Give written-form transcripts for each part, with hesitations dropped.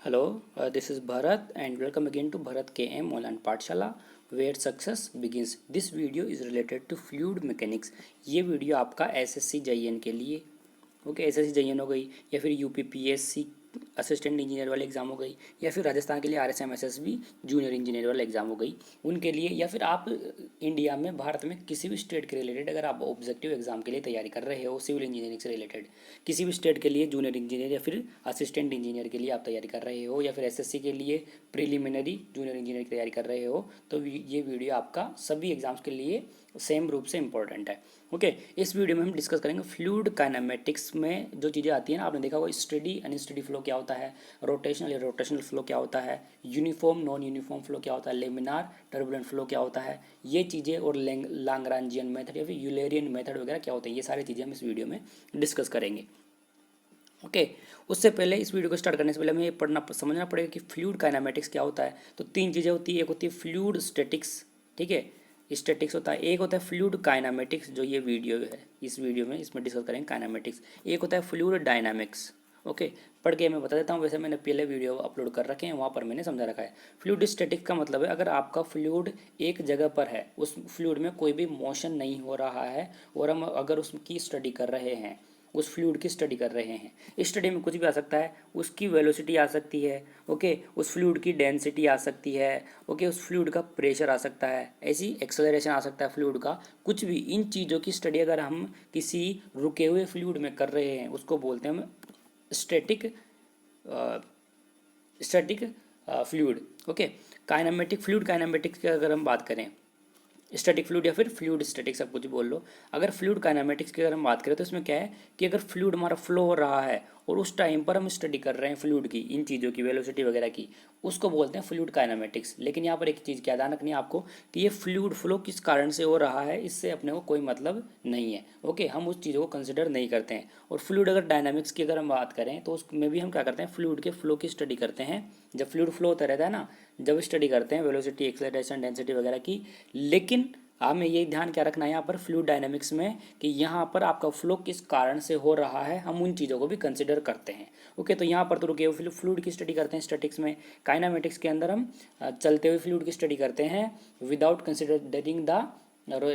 Hello, this is Bharat and welcome again to Bharat KM Online Pathshala where success begins. This video is related to fluid mechanics. ये video आपका SSC JEN के लिए okay SSC JEN हो गई या फिर UPPSC assistant engineer वाले exam हो गई या फिर राजस्थान के लिए आरएसएम एसएसबी जूनियर इंजीनियर वाला एग्जाम हो गई उनके लिए या फिर आप इंडिया में भारत में किसी भी स्टेट के रिलेटेड अगर आप ऑब्जेक्टिव एग्जाम के लिए तैयारी कर रहे हो सिविल इंजीनियरिंग से रिलेटेड किसी भी स्टेट के लिए जूनियर इंजीनियर या फिर असिस्टेंट इंजीनियर के लिए आप तैयारी कर रहे हो या फिर एसएससी के लिए प्रीलिमिनरी जूनियर इंजीनियर की तैयारी कर रहे हो तो ये वीडियो आपका सभी एग्जाम्स के लिए सेम रूप से इंपॉर्टेंट है। ओके इस वीडियो में हम डिस्कस करेंगे फ्लूइड काइनेमेटिक्स में जो चीज़ें आती हैं ना आपने देखा होगा स्टेडी अनस्टेडी फ्लो क्या होता है, रोटेशनल या रोटेशनल फ्लो क्या होता है, यूनिफॉर्म नॉन यूनिफॉर्म फ्लो क्या होता है, लेमिनार टर्बुलेंट फ्लो क्या होता है, ये चीज़ें और लाग्रांजियन मेथड या फिर यूलेरियन मेथड वगैरह क्या होते हैं, ये सारी चीज़ें हम इस वीडियो में डिस्कस करेंगे। ओके उससे पहले इस वीडियो को स्टार्ट करने से पहले हमें ये पढ़ना समझना पड़ेगा कि फ्लूइड काइनेमेटिक्स क्या होता है। तो तीन चीज़ें होती है, एक होती है फ्लूइड स्टैटिक्स, ठीक है, स्टैटिक्स होता है, एक होता है फ्लूइड काइनेमेटिक्स जो ये वीडियो है इस वीडियो में इसमें डिस्कस करेंगे काइनेमेटिक्स, एक होता है फ्लूइड डायनामिक्स। ओके पढ़ के मैं बता देता हूँ, वैसे मैंने पहले वीडियो अपलोड कर रखे हैं वहाँ पर मैंने समझा रखा है। फ्लूइड स्टैटिक का मतलब है अगर आपका फ्लूइड एक जगह पर है, उस फ्लूइड में कोई भी मोशन नहीं हो रहा है और हम अगर उसकी स्टडी कर रहे हैं, उस फ्लूइड की स्टडी कर रहे हैं, इस स्टडी में कुछ भी आ सकता है, उसकी वेलोसिटी आ सकती है, ओके उस फ्लूइड की डेंसिटी आ सकती है, ओके उस फ्लूइड का प्रेशर आ सकता है, ऐसी एक्सेलरेशन आ सकता है फ्लूइड का, कुछ भी इन चीज़ों की स्टडी अगर हम किसी रुके हुए फ्लूइड में कर रहे हैं उसको बोलते हैं हम static static fluid. Okay kinematic fluid kinematics की अगर हम बात करें, स्टैटिक फ्लूइड या फिर फ्लूइड स्टैटिक सब कुछ बोल लो, अगर फ्लूइड काइनेमेटिक्स की अगर हम बात करें तो इसमें क्या है कि अगर फ्लूइड हमारा फ्लो हो रहा है और उस टाइम पर हम स्टडी कर रहे हैं फ्लूइड की इन चीज़ों की वेलोसिटी वगैरह की, उसको बोलते हैं फ्लूइड काइनेमेटिक्स। लेकिन यहाँ पर एक चीज़ क्या ध्यान रखनी है आपको कि ये फ्लूइड फ्लो किस कारण से हो रहा है इससे अपने को कोई मतलब नहीं है। ओके हम उस चीज़ों को कंसिडर नहीं करते हैं। और फ्लूइड अगर डायनामिक्स की अगर हम बात करें तो उसमें भी हम क्या करते हैं, फ्लूइड के फ्लो की स्टडी करते हैं। जब फ्लूइड फ्लो होता रहता है ना, जब स्टडी करते हैं वेलोसिटी एक्सेलरेशन डेंसिटी वगैरह की। लेकिन हमें ये ध्यान क्या रखना है यहाँ पर फ्लूइड डायनामिक्स में कि यहाँ पर आपका फ्लो किस कारण से हो रहा है, हम उन चीज़ों को भी कंसिडर करते हैं। ओके तो यहाँ पर तो रुके हुए फ्लूइड की स्टडी करते हैं स्टैटिक्स में, काइनेमेटिक्स के अंदर हम चलते हुए फ्लूइड की स्टडी करते हैं without considering the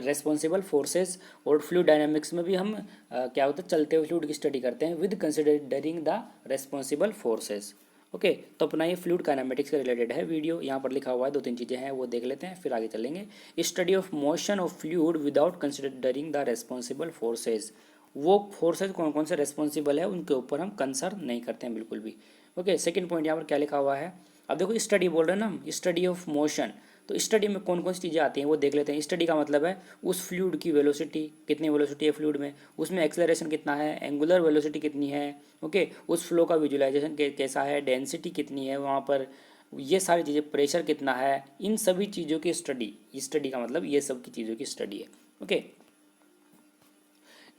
responsible forces. और फ्लूइड डायनामिक्स में भी हम क्या होता है चलते हुए फ्लूइड की स्टडी करते हैं with considering the responsible forces. Okay तो अपना ये फ्लूइड काइनेमेटिक्स से रिलेटेड है वीडियो, यहाँ पर लिखा हुआ है, दो तीन चीज़ें हैं वो देख लेते हैं फिर आगे चलेंगे। Study of motion of fluid without considering the responsible forces, वो फोर्सेज कौन कौन से रेस्पॉन्सिबल है उनके ऊपर हम कंसर्न नहीं करते हैं बिल्कुल भी। ओके सेकंड पॉइंट यहाँ पर क्या लिखा हुआ है, अब देखो स्टडी बोल रहे हैं ना हम, स्टडी ऑफ मोशन, तो स्टडी में कौन कौन सी चीज़ें आती हैं वो देख लेते हैं। स्टडी का मतलब है उस फ्लूइड की वेलोसिटी, कितनी वेलोसिटी है फ्लूइड में, उसमें एक्सेलरेशन कितना है, एंगुलर वेलोसिटी कितनी है, ओके उस फ्लो का विजुलाइजेशन कैसा है, डेंसिटी कितनी है वहाँ पर, ये सारी चीज़ें, प्रेशर कितना है, इन सभी चीज़ों की स्टडी, स्टडी का मतलब ये सब की चीज़ों की स्टडी है। ओके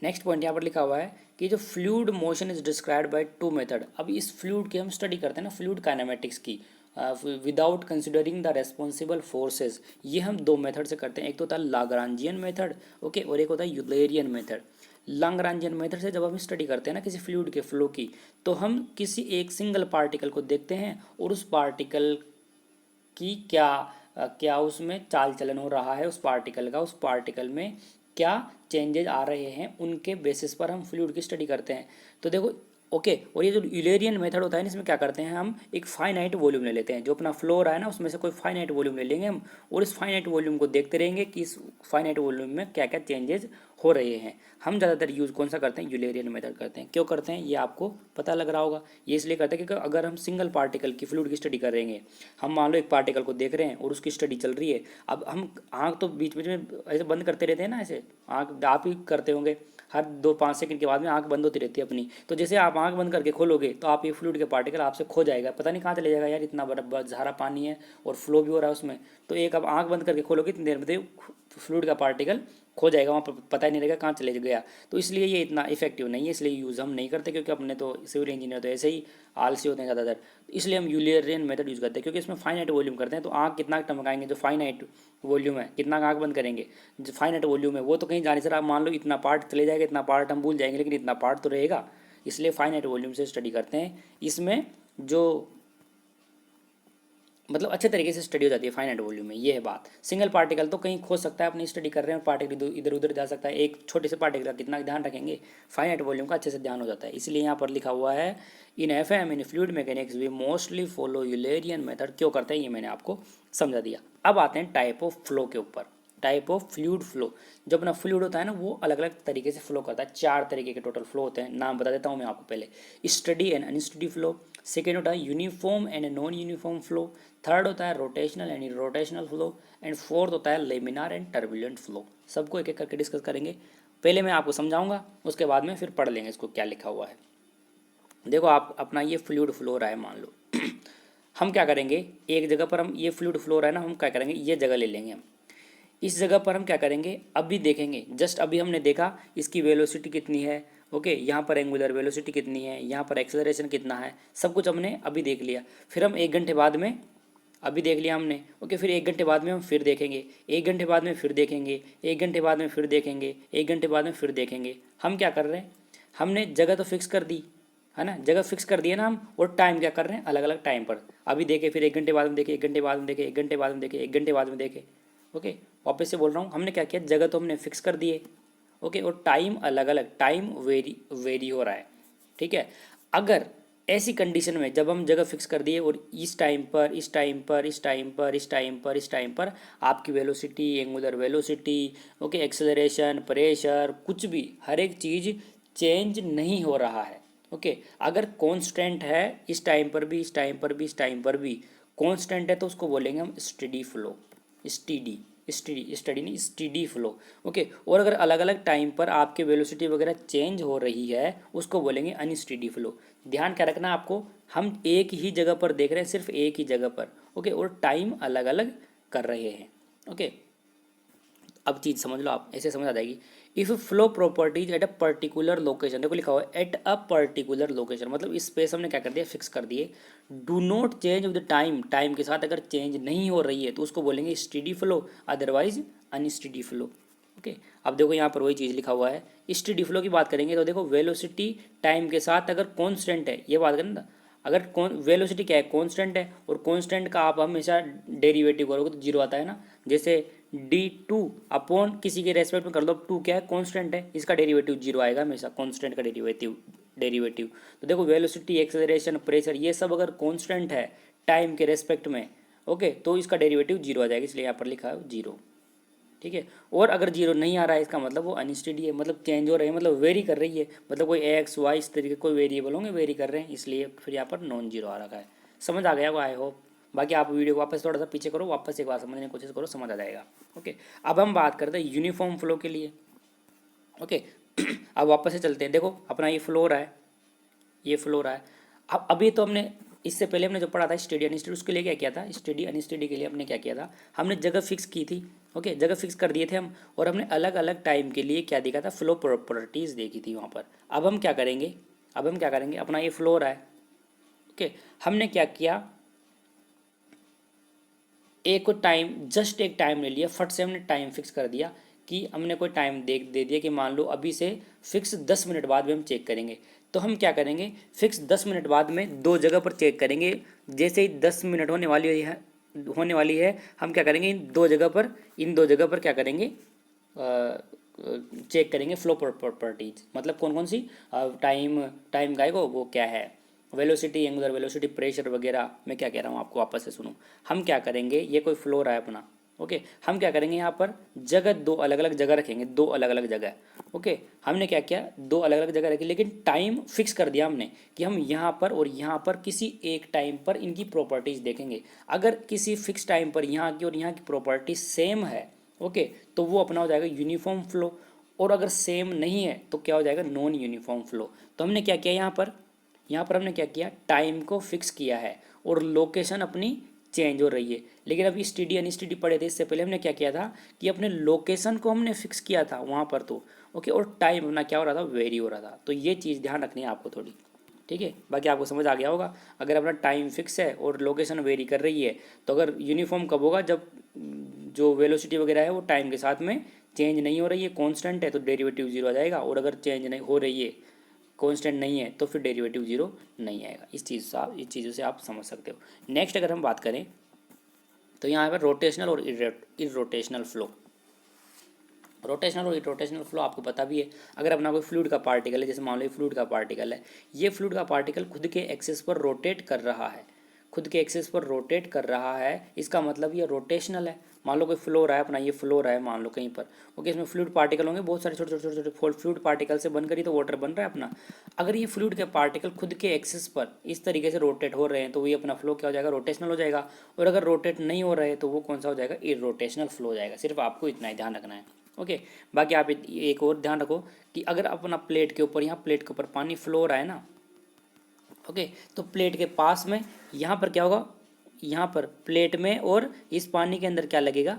नेक्स्ट पॉइंट यहाँ पर लिखा हुआ है कि जो fluid motion is described by two method. अब इस फ्लूइड की हम स्टडी करते हैं ना फ्लूइड काइनेमेटिक्स की without considering the responsible forces, ये हम दो मेथड से करते हैं, एक तो होता है लाग्रांजियन मेथड, ओके और एक होता है यूलेरियन मेथड। लाग्रांजियन मेथड से जब हम स्टडी करते हैं ना किसी फ्लूइड के फ्लो की, तो हम किसी एक सिंगल पार्टिकल को देखते हैं और उस पार्टिकल की क्या उसमें चाल चलन हो रहा है, उस पार्टिकल का, उस पार्टिकल में क्या चेंजेज आ रहे हैं, उनके बेसिस पर हम फ्लूइड की स्टडी करते हैं। तो देखो ओके और ये जो यूलेरियन मेथड होता है ना, इसमें क्या करते हैं हम एक फाइनाइट वॉल्यूम ले लेते हैं, जो अपना फ्लो हो रहा है ना उसमें से कोई फाइनाइट वॉल्यूम ले लेंगे हम और इस फाइनाइट वॉल्यूम को देखते रहेंगे कि इस फाइनाइट वॉल्यूम में क्या क्या चेंजेज हो रहे हैं। हम ज़्यादातर यूज़ कौन सा करते हैं, यूलेरियन मेथड करते हैं। क्यों करते हैं ये आपको पता लग रहा होगा, ये इसलिए करते हैं क्योंकि अगर हम सिंगल पार्टिकल की फ्लूइड की स्टडी करेंगे, हम मान लो एक पार्टिकल को देख रहे हैं और उसकी स्टडी चल रही है, अब हम आँख तो बीच बीच में ऐसे बंद करते रहते हैं ना, ऐसे आँख आप ही करते होंगे, हर 2-5 सेकंड के बाद में आंख बंद होती रहती है अपनी, तो जैसे आप आंख बंद करके खोलोगे तो आप ये फ्लूइड के पार्टिकल आपसे खो जाएगा, पता नहीं कहाँ चले जाएगा यार, इतना बड़ा झारा पानी है और फ्लो भी हो रहा है उसमें, तो एक आप आंख बंद करके खोलोगे इतनी देर में फ्लूइड का पार्टिकल खो जाएगा, वहाँ पर पता ही नहीं लगेगा कहाँ चले गया। तो इसलिए ये इतना इफेक्टिव नहीं है, इसलिए यूज़ हम नहीं करते, क्योंकि अपने तो सिविल इंजीनियर तो ऐसे ही आलसी होते हैं ज़्यादातर, इसलिए हम यूलेरियन मेथड यूज़ करते हैं, क्योंकि इसमें फाइनाइट वॉल्यूम करते हैं। तो आँख कितना टमकाएंगे, जो फाइनाइट वॉल्यूम है कितना आँख बंद करेंगे, जो फाइनाइट वॉल्यूम है वो तो कहीं जाने से आप मान लो इतना पार्ट चले जाएगा, इतना पार्ट हम भूल जाएंगे, लेकिन इतना पार्ट तो रहेगा, इसलिए फाइनाइट वॉल्यूम से स्टडी करते हैं। इसमें जो मतलब अच्छे तरीके से स्टडी हो जाती है फाइनाइट वॉल्यूम में, ये है बात। सिंगल पार्टिकल तो कहीं खोज सकता है, अपनी स्टडी कर रहे हैं, पार्टिकल इधर उधर जा सकता है, एक छोटे से पार्टिकल का कितना ध्यान रखेंगे, फाइनाइट वॉल्यूम का अच्छे से ध्यान हो जाता है। इसलिए यहाँ पर लिखा हुआ है in FM in fluid mechanics we mostly follow Eulerian method. क्यों करते हैं ये मैंने आपको समझा दिया। अब आते हैं टाइप ऑफ फ्लो के ऊपर। टाइप ऑफ फ्लूइड फ्लो, जो अपना फ्लूइड होता है ना वो अलग अलग तरीके से फ्लो करता है। 4 तरीके के टोटल फ्लो होते हैं, नाम बता देता हूँ मैं आपको पहले। Study and unsteady flow, second होता है uniform and non uniform flow, third होता है rotational and irrotational flow, and fourth होता है लेमिनार एंड टर्बुलेंट फ्लो। सबको एक एक करके डिस्कस करेंगे। पहले मैं आपको समझाऊंगा, उसके बाद में फिर पढ़ लेंगे इसको क्या लिखा हुआ है। देखो आप अपना ये फ्लूइड फ्लो रहा है मान लो हम क्या करेंगे, एक जगह पर हम ये फ्लूइड फ्लो रहा है ना, हम क्या करेंगे ये जगह ले लेंगे हम। इस जगह पर हम क्या करेंगे अभी देखेंगे, जस्ट अभी हमने देखा इसकी वेलोसिटी कितनी है, ओके यहाँ पर एंगुलर वेलोसिटी कितनी है, यहाँ पर एक्सेलरेशन कितना है, सब कुछ हमने अभी देख लिया। फिर हम 1 घंटे बाद में, अभी देख लिया हमने, ओके फिर 1 घंटे बाद में हम फिर देखेंगे, 1 घंटे बाद में फिर देखेंगे, 1 घंटे बाद में फिर देखेंगे, 1 घंटे बाद में फिर देखेंगे। हम क्या कर रहे हैं, हमने जगह तो फिक्स कर दी है ना, जगह फिक्स कर दी है ना हम, और टाइम क्या कर रहे हैं अलग अलग टाइम पर। अभी देखे, फिर 1 घंटे बाद में देखे, 1 घंटे बाद में देखे, 1 घंटे बाद में देखे, 1 घंटे बाद में देखे। ओके वापस से बोल रहा हूँ, हमने क्या किया, जगह तो हमने फिक्स कर दिए, ओके और टाइम अलग अलग, टाइम वेरी हो रहा है। ठीक है, अगर ऐसी कंडीशन में जब हम जगह फिक्स कर दिए और इस टाइम पर इस टाइम पर इस टाइम पर इस टाइम पर इस टाइम पर आपकी velocity, angular velocity, okay acceleration, pressure, कुछ भी हर एक चीज़ चेंज नहीं हो रहा है। ओके अगर कांस्टेंट है इस टाइम पर भी, इस टाइम पर भी, इस टाइम पर भी कांस्टेंट है, तो उसको बोलेंगे हम स्टेडी फ्लो, स्टीडी, स्टडी नहीं स्टीडी फ्लो। ओके और अगर अलग अलग टाइम पर आपके वेलोसिटी वगैरह चेंज हो रही है, उसको बोलेंगे अनस्टीडी फ्लो। ध्यान क्या रखना आपको, हम एक ही जगह पर देख रहे हैं, सिर्फ एक ही जगह पर, ओके और टाइम अलग अलग कर रहे हैं। ओके अब चीज़ समझ लो आप, ऐसे समझ आ जाएगी। If flow properties at a particular location, देखो लिखा हुआ है एट अ पर्टिकुलर लोकेशन, मतलब इस स्पेस हमने क्या कर दिया, फिक्स कर दिए। Do not change with time, time के साथ अगर चेंज नहीं हो रही है तो उसको बोलेंगे steady flow, otherwise unsteady flow. Okay अब देखो यहाँ पर वही चीज़ लिखा हुआ है। स्टेडी फ्लो की बात करेंगे तो देखो वेलोसिटी टाइम के साथ अगर कॉन्स्टेंट है, ये बात करें ना, अगर वेलोसिटी क्या है, कांस्टेंट है, और कांस्टेंट का आप हमेशा डेरिवेटिव करोगे तो जीरो आता है ना। जैसे d2 अपॉन किसी के रेस्पेक्ट में कर लो, 2 क्या है कांस्टेंट है, इसका डेरिवेटिव जीरो आएगा हमेशा, कांस्टेंट का डेरिवेटिव। तो देखो वेलोसिटी, एक्सेलरेशन, प्रेशर ये सब अगर कांस्टेंट है टाइम के रेस्पेक्ट में, ओके तो इसका डेरिवेटिव जीरो आ जाएगा, इसलिए यहाँ पर लिखा है जीरो। ठीक है, और अगर जीरो नहीं आ रहा है इसका मतलब वो अनस्टेडी है, मतलब चेंज हो रही है, मतलब वेरी कर रही है, मतलब कोई एक्स वाई इस तरीके कोई वेरिएबल होंगे वेरी कर रहे हैं, इसलिए फिर यहाँ पर नॉन जीरो आ रखा है। समझ आ गया वो, आई होप। बाकी आप वीडियो को वापस थोड़ा सा पीछे करो, वापस एक बार समझने की कोशिश करो, समझ आ जाएगा। ओके अब हम बात करते हैं यूनिफॉर्म फ्लो के लिए। ओके अब वापस से चलते हैं, देखो अपना ये फ्लो रहा है, ये फ्लो रहा है। अब अभी तो हमने इससे पहले हमने जो पढ़ा था स्टेडी अनस्टेडी, उसके लिए क्या किया था, स्टेडी अनस्टेडी के लिए हमने क्या किया था, हमने जगह फिक्स की थी। ओके जगह फिक्स कर दिए थे हम, और हमने अलग अलग टाइम के लिए क्या देखा था, फ्लो प्रॉपर्टीज़ देखी थी वहाँ पर। अब हम क्या करेंगे, अब हम क्या करेंगे, अपना ये फ्लो रहा है, ओके हमने क्या किया, एक टाइम, जस्ट एक टाइम ले लिया, फट से हमने टाइम फिक्स कर दिया कि हमने कोई टाइम दे दिया कि मान लो अभी से फिक्स 10 मिनट बाद में हम चेक करेंगे। तो हम क्या करेंगे, फिक्स 10 मिनट बाद में दो जगह पर चेक करेंगे। जैसे ही 10 मिनट होने वाली है हम क्या करेंगे, इन दो जगह पर क्या करेंगे, चेक करेंगे फ्लो प्रॉपर्टीज, मतलब कौन कौन सी, टाइम, टाइम का है वो क्या है, वेलोसिटी, एंगुलर वेलोसिटी, प्रेशर वगैरह। मैं क्या कह रहा हूँ आपको वापस से सुनो। हम क्या करेंगे, ये कोई फ्लो रहा है अपना, ओके हम क्या करेंगे, यहाँ पर जगह दो अलग अलग जगह रखेंगे, दो अलग अलग जगह। ओके हमने क्या किया, दो अलग अलग जगह रखी, लेकिन टाइम फिक्स कर दिया हमने कि हम यहाँ पर और यहाँ पर किसी एक टाइम पर इनकी प्रॉपर्टीज देखेंगे। अगर किसी फिक्स टाइम पर यहाँ की और यहाँ की प्रॉपर्टी सेम है, ओके तो वो अपना हो जाएगा यूनिफॉर्म फ्लो, और अगर सेम नहीं है तो क्या हो जाएगा, नॉन यूनिफॉर्म फ्लो। तो हमने क्या किया, यहाँ पर हमने क्या किया, टाइम को फिक्स किया है और लोकेशन अपनी चेंज हो रही है। लेकिन अभी स्टडी अनस्टडी पढ़े थे, इससे पहले हमने क्या किया था कि अपने लोकेशन को हमने फिक्स किया था वहाँ पर, तो ओके और टाइम अपना क्या हो रहा था, वेरी हो रहा था। तो ये चीज़ ध्यान रखनी है आपको थोड़ी, ठीक है। बाकी आपको समझ आ गया होगा। अगर अपना टाइम फिक्स है और लोकेशन वेरी कर रही है, तो अगर यूनिफॉर्म कब होगा, जब जो वेलोसिटी वगैरह है वो टाइम के साथ में चेंज नहीं हो रही है, कांस्टेंट है, तो डेरिवेटिव जीरो आ जाएगा। और अगर चेंज नहीं हो रही है, कांस्टेंट नहीं है, तो फिर डेरिवेटिव जीरो नहीं आएगा। इस चीज़ों से आप समझ सकते हो। नेक्स्ट अगर हम बात करें तो यहाँ पर रोटेशनल और इरोटेशनल फ्लो, रोटेशनल और इरोटेशनल फ्लो आपको पता भी है। अगर अपना कोई फ्लूइड का पार्टिकल है, जैसे मान लो ये फ्लूइड का पार्टिकल है, ये फ्लूइड का पार्टिकल खुद के एक्सिस पर रोटेट कर रहा है, खुद के एक्सिस पर रोटेट कर रहा है, इसका मतलब ये रोटेशनल है। मान लो कोई फ्लो रहा है अपना, ये फ्लो रहा है मान लो कहीं पर, ओके, इसमें फ्लूइड पार्टिकल होंगे बहुत सारे छोटे छोटे छोटे छोटे फ्लूइड पार्टिकल से बनकर ही तो वाटर बन रहा है अपना। अगर ये फ्लूइड के पार्टिकल खुद के एक्सिस पर इस तरीके से रोटेट हो रहे हैं तो ये अपना फ्लो क्या हो जाएगा, रोटेशनल हो जाएगा। और अगर रोटेट नहीं हो रहे तो वो कौन सा हो जाएगा, इरोटेशनल फ्लो हो जाएगा। सिर्फ आपको इतना ही ध्यान रखना है, ओके। बाकी आप एक और ध्यान रखो कि अगर अपना प्लेट के ऊपर, यहाँ प्लेट के ऊपर पानी फ्लो हो रहा है ना, ओके, तो प्लेट के पास में यहाँ पर क्या होगा, यहाँ पर प्लेट में और इस पानी के अंदर क्या लगेगा,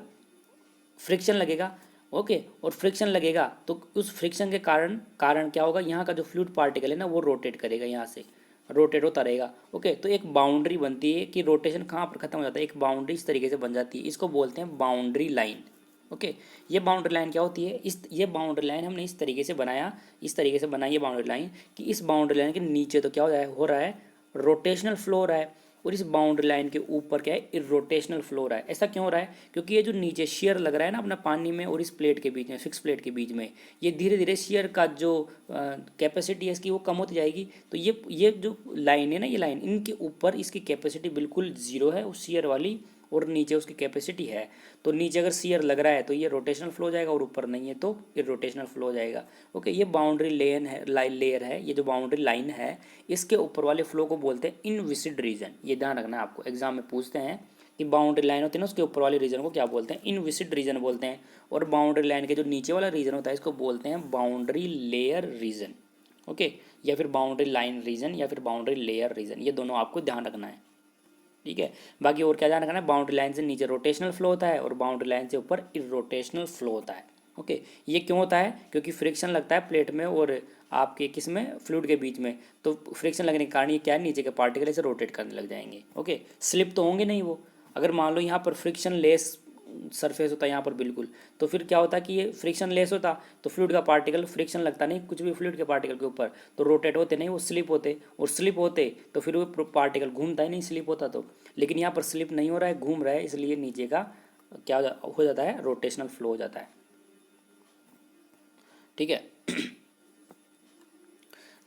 फ्रिक्शन लगेगा, ओके। और फ्रिक्शन लगेगा तो उस फ्रिक्शन के कारण कारण क्या होगा, यहाँ का जो फ्लूइड पार्टिकल है ना वो रोटेट करेगा, यहाँ से रोटेट होता रहेगा, ओके। तो एक बाउंड्री बनती है कि रोटेशन कहाँ पर खत्म हो जाता है, एक बाउंड्री इस तरीके से बन जाती है, इसको बोलते हैं बाउंड्री लाइन, ओके। ये बाउंड्री लाइन क्या होती है, ये बाउंड्री लाइन हमने इस तरीके से बनाया, इस तरीके से बनाई ये बाउंड्री लाइन कि इस बाउंड्री लाइन के नीचे तो क्या हो रहा है रोटेशनल फ्लो हो रहा है, और इस बाउंड्री लाइन के ऊपर क्या है, इरोटेशनल फ्लो हो रहा है। ऐसा क्यों हो रहा है, क्योंकि ये जो नीचे शेयर लग रहा है ना अपना पानी में और इस प्लेट के बीच में, फिक्स प्लेट के बीच में, ये धीरे धीरे शेयर का जो कैपेसिटी है इसकी वो कम होती जाएगी। तो ये जो लाइन है ना, ये लाइन, इनके ऊपर इसकी कैपेसिटी बिल्कुल ज़ीरो है उस शेयर वाली, और नीचे उसकी कैपेसिटी है। तो नीचे अगर शेयर लग रहा है तो ये रोटेशनल फ्लो हो जाएगा, और ऊपर नहीं है तो इरोटेशनल फ्लो हो जाएगा, ओके। ये बाउंड्री लेयर है, ये जो बाउंड्री लाइन है इसके ऊपर वाले फ्लो को बोलते हैं इनविसिड रीजन। ये ध्यान रखना है आपको, एग्जाम में पूछते हैं कि बाउंड्री लाइन होती है ना उसके ऊपर वाले रीजन को क्या बोलते हैं, इनविसिड रीजन बोलते हैं। और बाउंड्री लाइन के जो नीचे वाला रीजन होता है इसको बोलते हैं बाउंड्री लेयर रीजन, ओके, या फिर बाउंड्री लाइन रीजन या फिर बाउंड्री लेयर रीजन, ये दोनों आपको ध्यान रखना है, ठीक है। बाकी और क्या ध्यान रखना है, बाउंड्री लाइन से नीचे रोटेशनल फ्लो होता है और बाउंड्री लाइन से ऊपर इरोटेशनल फ्लो होता है, ओके। ये क्यों होता है, क्योंकि फ्रिक्शन लगता है प्लेट में और आपके किस में, फ्लूइड के बीच में। तो फ्रिक्शन लगने के कारण ये क्या है, नीचे के पार्टिकल ऐसे रोटेट करने लग जाएंगे, ओके। स्लिप तो होंगे नहीं वो। अगर मान लो यहाँ पर फ्रिक्शन लेस सरफेस होता है यहाँ पर बिल्कुल, तो फिर क्या होता कि ये फ्रिक्शन लेस होता तो फ्लूइड का पार्टिकल फ्रिक्शन लगता नहीं कुछ भी फ्लूइड के पार्टिकल के ऊपर, तो रोटेट होते नहीं, वो स्लिप होते, और स्लिप होते तो फिर वो पार्टिकल घूमता ही नहीं, स्लिप होता तो। लेकिन यहाँ पर स्लिप नहीं हो रहा है, घूम रहा है, इसलिए नीचे का क्या हो जाता है, रोटेशनल फ्लो हो जाता है, ठीक है।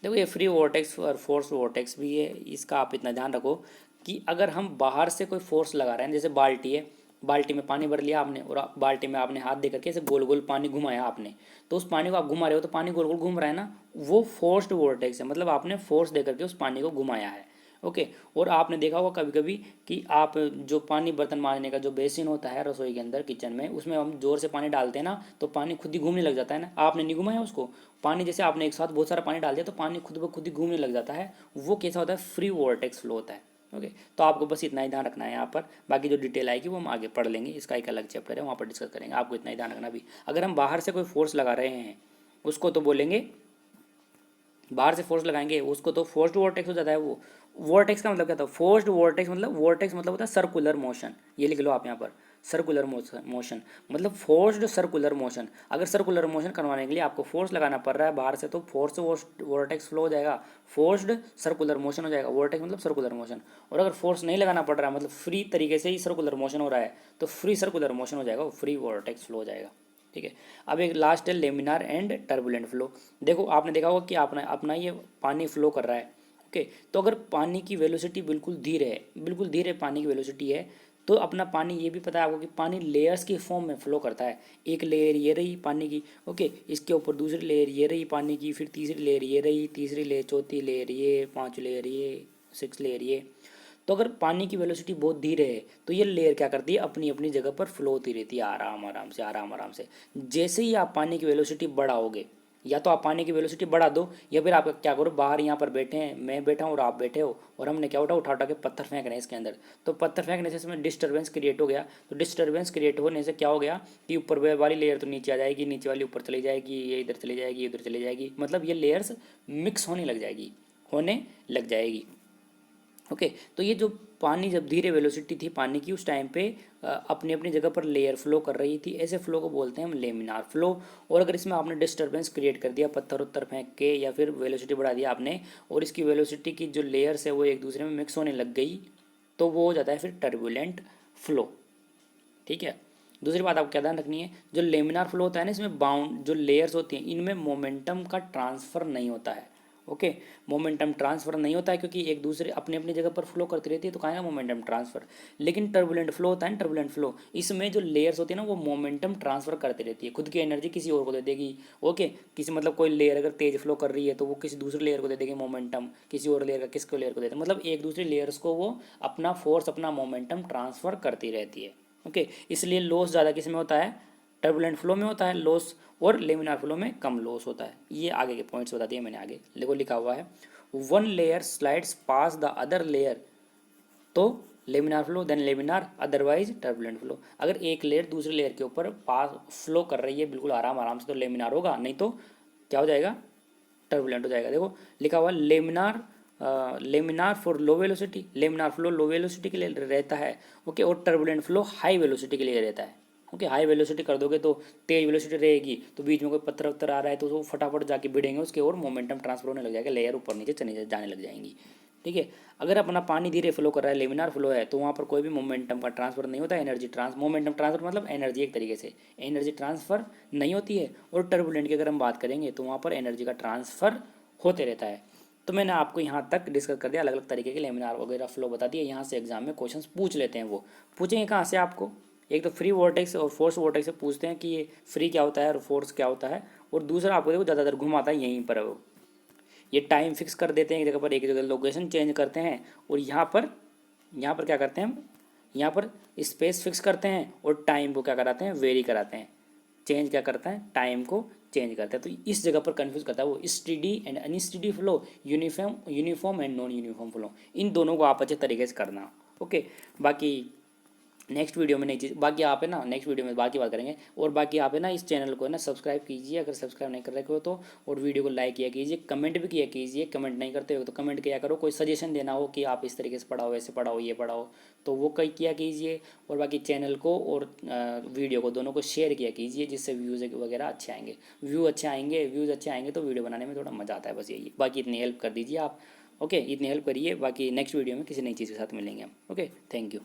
देखो ये फ्री वोर्टेक्स और फोर्स वोर्टेक्स भी है, इसका आप इतना ध्यान रखो कि अगर हम बाहर से कोई फोर्स लगा रहे हैं, जैसे बाल्टी है, बाल्टी में पानी भर लिया आपने और बाल्टी में आपने हाथ दे करके ऐसे गोल गोल पानी घुमाया आपने, तो उस पानी को आप घुमा रहे हो तो पानी गोल गोल घूम रहा है ना, वो फोर्स्ड वोर्टेक्स है, मतलब आपने फोर्स दे करके उस पानी को घुमाया है, ओके। और आपने देखा होगा कभी कभी कि आप जो पानी बर्तन मांजने का जो बेसिन होता है रसोई के अंदर किचन में, उसमें हम जोर से पानी डालते हैं ना तो पानी खुद ही घूमने लग जाता है ना, आपने नहीं घुमाया उसको, पानी जैसे आपने एक साथ बहुत सारा पानी डाल दिया तो पानी खुद ब खुद ही घूमने लग जाता है, वो कैसा होता है, फ्री वोर्टेक्स फ्लो होता है, ओके। तो आपको बस इतना ही ध्यान रखना है यहाँ पर, बाकी जो डिटेल आएगी वो हम आगे पढ़ लेंगे, इसका एक अलग चैप्टर है वहाँ पर डिस्कस करेंगे, आपको इतना ही ध्यान रखना भी। अगर हम बाहर से कोई फोर्स लगा रहे हैं उसको तो बोलेंगे, बाहर से फोर्स लगाएंगे उसको तो फोर्स्ड वोर्टेक्स हो जाता है। वो वोर्टेक्स का मतलब क्या था, फोर्स्ड वोर्टेक्स मतलब, वोर्टेक्स मतलब होता है सर्कुलर मोशन, ये लिख लो आप यहाँ पर, सर्कुलर मोशन मतलब फोर्स्ड सर्कुलर मोशन। अगर सर्कुलर मोशन करवाने के लिए आपको फोर्स लगाना पड़ रहा है बाहर से तो फोर्स वोर्टेक्स फ्लो हो जाएगा, फोर्स्ड सर्कुलर मोशन हो जाएगा, वोर्टेक्स मतलब सर्कुलर मोशन। और अगर फोर्स नहीं लगाना पड़ रहा है, मतलब फ्री तरीके से ही सर्कुलर मोशन हो रहा है, तो फ्री सर्कुलर मोशन हो जाएगा, फ्री वोर्टेक्स फ्लो हो जाएगा, ठीक है। अब एक लास्ट है लेमिनार एंड टर्बुलेंट फ्लो। देखो आपने देखा होगा कि अपना अपना ये पानी फ्लो कर रहा है, ओके। तो अगर पानी की वेलोसिटी बिल्कुल धीरे है, बिल्कुल धीरे पानी की वेलोसिटी है, तो अपना पानी ये भी पता है आपको कि पानी लेयर्स की फॉर्म में फ्लो करता है। एक लेयर ये रही पानी की, ओके, इसके ऊपर दूसरी लेयर ये रही पानी की, फिर तीसरी लेयर ये रही, तीसरी लेयर, चौथी लेयर ये, पांचवी लेयर ये, सिक्स लेयर ये। तो अगर पानी की वेलोसिटी बहुत धीरे है तो ये लेयर क्या करती है, अपनी अपनी जगह पर फ्लो होती रहती है, आराम आराम से, आराम आराम से। जैसे ही आप पानी की वेलोसिटी बढ़ाओगे, या तो आप पानी की वेलोसिटी बढ़ा दो, या फिर आप क्या करो, बाहर यहाँ पर बैठे हैं, मैं बैठा हूँ और आप बैठे हो, और हमने क्या उठा उठा उठा के पत्थर फेंक रहे हैं इसके अंदर, तो पत्थर फेंकने से इसमें डिस्टर्बेंस क्रिएट हो गया। तो डिस्टर्बेंस क्रिएट होने से क्या हो गया कि ऊपर वाली लेयर तो नीचे आ जाएगी, नीचे वाली ऊपर चली जाएगी, ये इधर चली जाएगी, इधर चली जाएगी, मतलब ये लेयर्स मिक्स होने लग जाएगी, होने लग जाएगी, ओके। तो ये जो पानी जब धीरे वेलोसिटी थी पानी की उस टाइम पे अपनी अपनी जगह पर लेयर फ्लो कर रही थी, ऐसे फ्लो को बोलते हैं हम लेमिनार फ्लो। और अगर इसमें आपने डिस्टर्बेंस क्रिएट कर दिया पत्थर उत्तर फेंक के, या फिर वेलोसिटी बढ़ा दिया आपने और इसकी वेलोसिटी की जो लेयर्स है वो एक दूसरे में मिक्स होने लग गई, तो वो हो जाता है फिर टर्बुलेंट फ्लो, ठीक है। दूसरी बात आपको क्या ध्यान रखनी है, जो लेमिनार फ्लो होता है ना, इसमें बाउंड जो लेयर्स होती हैं इनमें मोमेंटम का ट्रांसफ़र नहीं होता है। ओके, मोमेंटम ट्रांसफ़र नहीं होता है क्योंकि एक दूसरे अपनी अपनी जगह पर फ्लो करती रहती है, तो कहाँ है मोमेंटम ट्रांसफ़र। लेकिन टर्बुलेंट फ्लो होता है ना, टर्बुलेंट फ्लो, इसमें जो लेयर्स होती है ना वो मोमेंटम ट्रांसफ़र करती रहती है, खुद की एनर्जी किसी और को दे देगी। ओके, किसी मतलब कोई लेयर अगर तेज फ्लो कर रही है तो वो किसी दूसरे लेयर को दे देगी मोमेंटम, किसी और लेयर का किसको लेयर को देते हैं, मतलब एक दूसरे लेयर्स को वो अपना फोर्स अपना मोमेंटम ट्रांसफ़र करती रहती है। ओके, इसलिए लॉस ज़्यादा किस में होता है, टर्बुलेंट फ्लो में होता है लॉस, और लेमिनार फ्लो में कम लॉस होता है। ये आगे के पॉइंट्स बता दिए मैंने, आगे देखो लिखा हुआ है one layer slides past the other layer, तो laminar flow, then laminar, otherwise turbulent flow. अगर एक लेयर दूसरे लेयर के ऊपर पास फ्लो कर रही है बिल्कुल आराम आराम से तो लेमिनार होगा, नहीं तो क्या हो जाएगा, टर्बुलेंट हो जाएगा। देखो लिखा हुआ laminar, laminar for low velocity, laminar flow low velocity के लिए रहता है। ओके, और टर्बुलेंट फ्लो हाई वेलोसिटी के लिए रहता है। ओके, हाई वेलोसिटी कर दोगे तो तेज वेलोसिटी रहेगी, तो बीच में कोई पत्थर वत्थर आ रहा है तो वो फटाफट जाके भिड़ेंगे उसके, और मोमेंटम ट्रांसफर होने लग जाएगा, लेयर ऊपर नीचे चली जाने लग जाएंगी। ठीक है, अगर अपना पानी धीरे फ्लो कर रहा है, लेमिनार फ्लो है, तो वहाँ पर कोई भी मोमेंटम का ट्रांसफर नहीं होता है, एनर्जी मोमेंटम ट्रांसफर मतलब एनर्जी, एक तरीके से एनर्जी ट्रांसफर नहीं होती है। और टर्बुलेंट की अगर हम बात करेंगे तो वहाँ पर एनर्जी का ट्रांसफर होते रहता है। तो मैंने आपको यहाँ तक डिस्कस कर दिया, अलग अलग तरीके के लेमिनार वगैरह फ्लो बता दिया। यहाँ से एग्जाम में क्वेश्चंस पूछ लेते हैं, वो पूछेंगे कहाँ से आपको, एक तो फ्री वोर्टेक्स और फोर्स वोर्टेक्स से पूछते हैं कि ये फ्री क्या होता है और फोर्स क्या होता है, और दूसरा आपको देखो ज़्यादातर घुमाता है यहीं पर, वो ये टाइम फिक्स कर देते हैं एक जगह पर, एक जगह लोकेशन चेंज करते हैं, और यहाँ पर क्या करते हैं हम, यहाँ पर स्पेस फिक्स करते हैं और टाइम को क्या कराते हैं, वेरी कराते हैं, चेंज क्या करता है, टाइम को चेंज करता है। तो इस जगह पर कंफ्यूज करता है वो, steady and unsteady flow, uniform and non uniform flow, इन दोनों को आप अच्छे तरीके से करना। ओके, बाकी नेक्स्ट वीडियो में नई चीज़, बाकी आप है ना नेक्स्ट वीडियो में बाकी बात करेंगे। और बाकी आप है ना इस चैनल को है ना सब्सक्राइब कीजिए अगर सब्सक्राइब नहीं कर रखे हो तो, और वीडियो को लाइक किया कीजिए, कमेंट भी किया कीजिए, कमेंट नहीं करते हो तो कमेंट किया करो, कोई सजेशन देना हो कि आप इस तरीके से पढ़ाओ, ऐसे पढ़ाओ, ये पढ़ाओ, तो वो कई किया कीजिए। और बाकी चैनल को और वीडियो को दोनों को शेयर किया कीजिए, जिससे व्यूज़ वगैरह अच्छे आएंगे, व्यूज़ अच्छे आएंगे तो वीडियो बनाने में थोड़ा मज़ा आता है, बस यही। बाकी इतनी हेल्प कर दीजिए आप। ओके, इतनी हेल्प करिए, बाकी नेक्स्ट वीडियो में किसी नई चीज़ के साथ मिलेंगे हम। Okay, thank you.